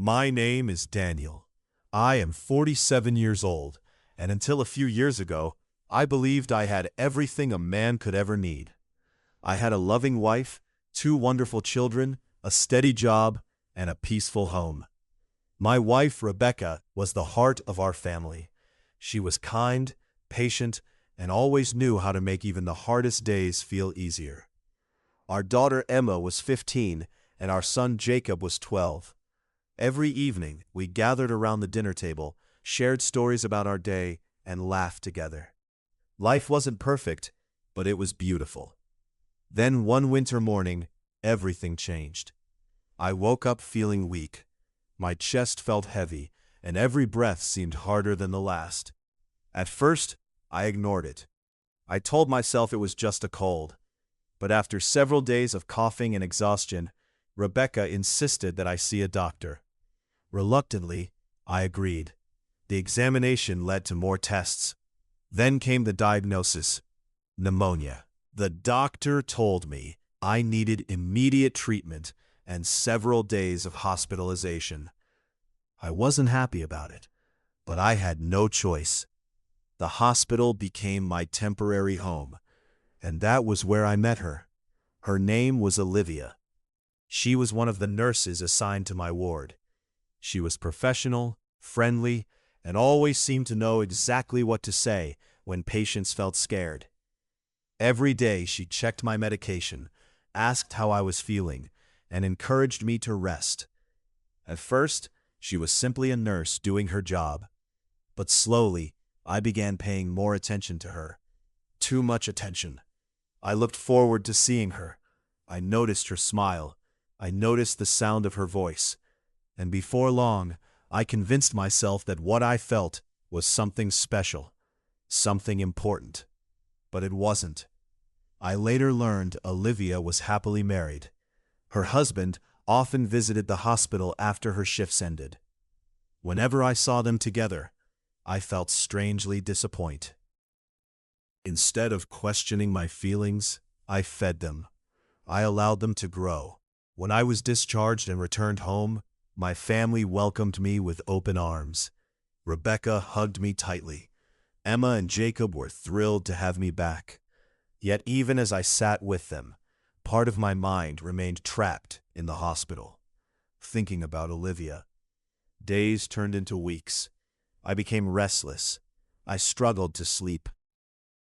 My name is Daniel. I am 47 years old, and until a few years ago, I believed I had everything a man could ever need. I had a loving wife, two wonderful children, a steady job, and a peaceful home. My wife, Rebecca, was the heart of our family. She was kind, patient, and always knew how to make even the hardest days feel easier. Our daughter Emma was 15, and our son Jacob was 12. Every evening, we gathered around the dinner table, shared stories about our day, and laughed together. Life wasn't perfect, but it was beautiful. Then one winter morning, everything changed. I woke up feeling weak. My chest felt heavy, and every breath seemed harder than the last. At first, I ignored it. I told myself it was just a cold. But after several days of coughing and exhaustion, Rebecca insisted that I see a doctor. Reluctantly, I agreed. The examination led to more tests. Then came the diagnosis: pneumonia. The doctor told me I needed immediate treatment and several days of hospitalization. I wasn't happy about it, but I had no choice. The hospital became my temporary home, and that was where I met her. Her name was Olivia. She was one of the nurses assigned to my ward. She was professional, friendly, and always seemed to know exactly what to say when patients felt scared. Every day she checked my medication, asked how I was feeling, and encouraged me to rest. At first, she was simply a nurse doing her job. But slowly, I began paying more attention to her. Too much attention. I looked forward to seeing her. I noticed her smile. I noticed the sound of her voice. And before long, I convinced myself that what I felt was something special, something important. But it wasn't. I later learned Olivia was happily married. Her husband often visited the hospital after her shifts ended. Whenever I saw them together, I felt strangely disappointed. Instead of questioning my feelings, I fed them. I allowed them to grow. When I was discharged and returned home, my family welcomed me with open arms. Rebecca hugged me tightly. Emma and Jacob were thrilled to have me back. Yet even as I sat with them, part of my mind remained trapped in the hospital, thinking about Olivia. Days turned into weeks. I became restless. I struggled to sleep.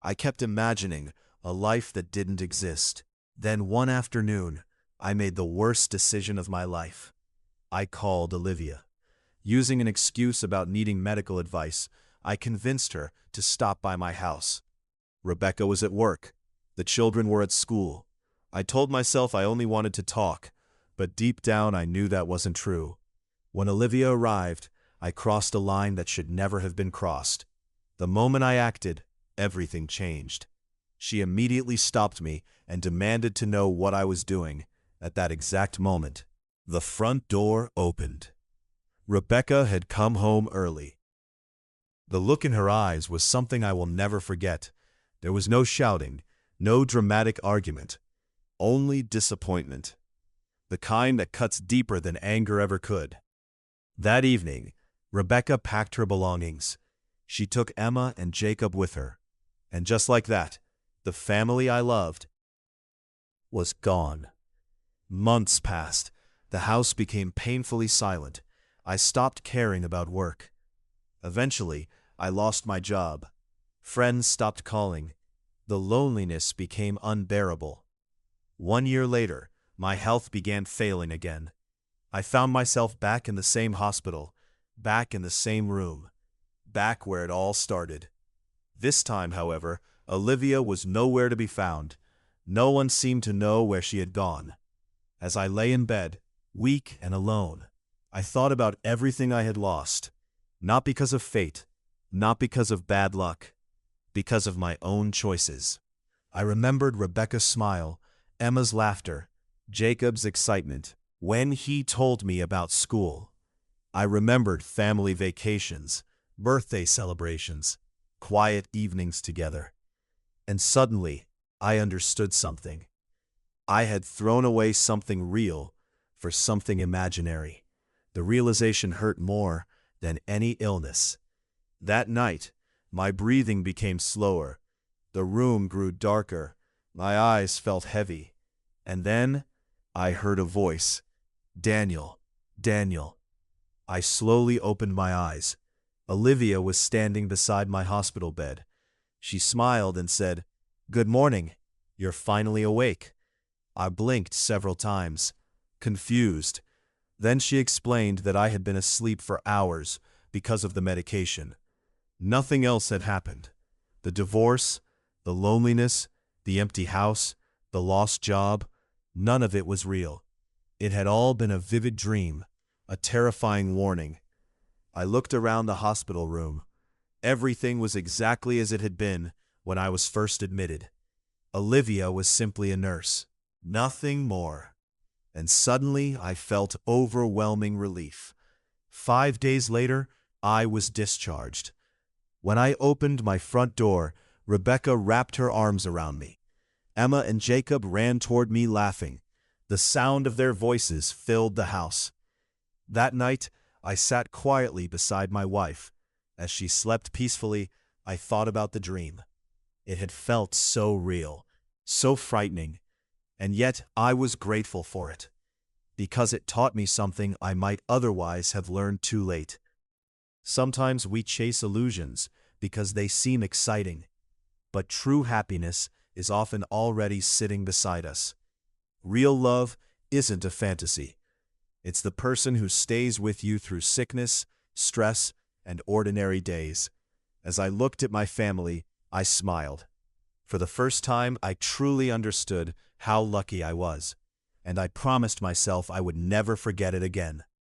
I kept imagining a life that didn't exist. Then one afternoon, I made the worst decision of my life. I called Olivia. Using an excuse about needing medical advice, I convinced her to stop by my house. Rebecca was at work. The children were at school. I told myself I only wanted to talk, but deep down I knew that wasn't true. When Olivia arrived, I crossed a line that should never have been crossed. The moment I acted, everything changed. She immediately stopped me and demanded to know what I was doing. At that exact moment, the front door opened. Rebecca had come home early. The look in her eyes was something I will never forget. There was no shouting, no dramatic argument, only disappointment, the kind that cuts deeper than anger ever could. That evening, Rebecca packed her belongings. She took Emma and Jacob with her. And just like that, the family I loved was gone. Months passed. The house became painfully silent. I stopped caring about work. Eventually, I lost my job. Friends stopped calling. The loneliness became unbearable. 1 year later, my health began failing again. I found myself back in the same hospital, back in the same room, back where it all started. This time, however, Olivia was nowhere to be found. No one seemed to know where she had gone. As I lay in bed, weak and alone, I thought about everything I had lost, not because of fate, not because of bad luck, because of my own choices. I remembered Rebecca's smile, Emma's laughter, Jacob's excitement when he told me about school. I remembered family vacations, birthday celebrations, quiet evenings together. And suddenly, I understood something. I had thrown away something real for something imaginary. The realization hurt more than any illness. That night, my breathing became slower. The room grew darker. My eyes felt heavy. And then I heard a voice. Daniel, Daniel. I slowly opened my eyes. Olivia was standing beside my hospital bed. She smiled and said, "Good morning. You're finally awake." I blinked several times, confused. Then she explained that I had been asleep for hours because of the medication. Nothing else had happened. The divorce, the loneliness, the empty house, the lost job, none of it was real. It had all been a vivid dream, a terrifying warning. I looked around the hospital room. Everything was exactly as it had been when I was first admitted. Olivia was simply a nurse, nothing more. And suddenly I felt overwhelming relief. 5 days later, I was discharged. When I opened my front door, Rebecca wrapped her arms around me. Emma and Jacob ran toward me laughing. The sound of their voices filled the house. That night, I sat quietly beside my wife. As she slept peacefully, I thought about the dream. It had felt so real, so frightening, and yet I was grateful for it, because it taught me something I might otherwise have learned too late. Sometimes we chase illusions because they seem exciting, but true happiness is often already sitting beside us. Real love isn't a fantasy. It's the person who stays with you through sickness, stress, and ordinary days. As I looked at my family, I smiled. For the first time, I truly understood how lucky I was, and I promised myself I would never forget it again.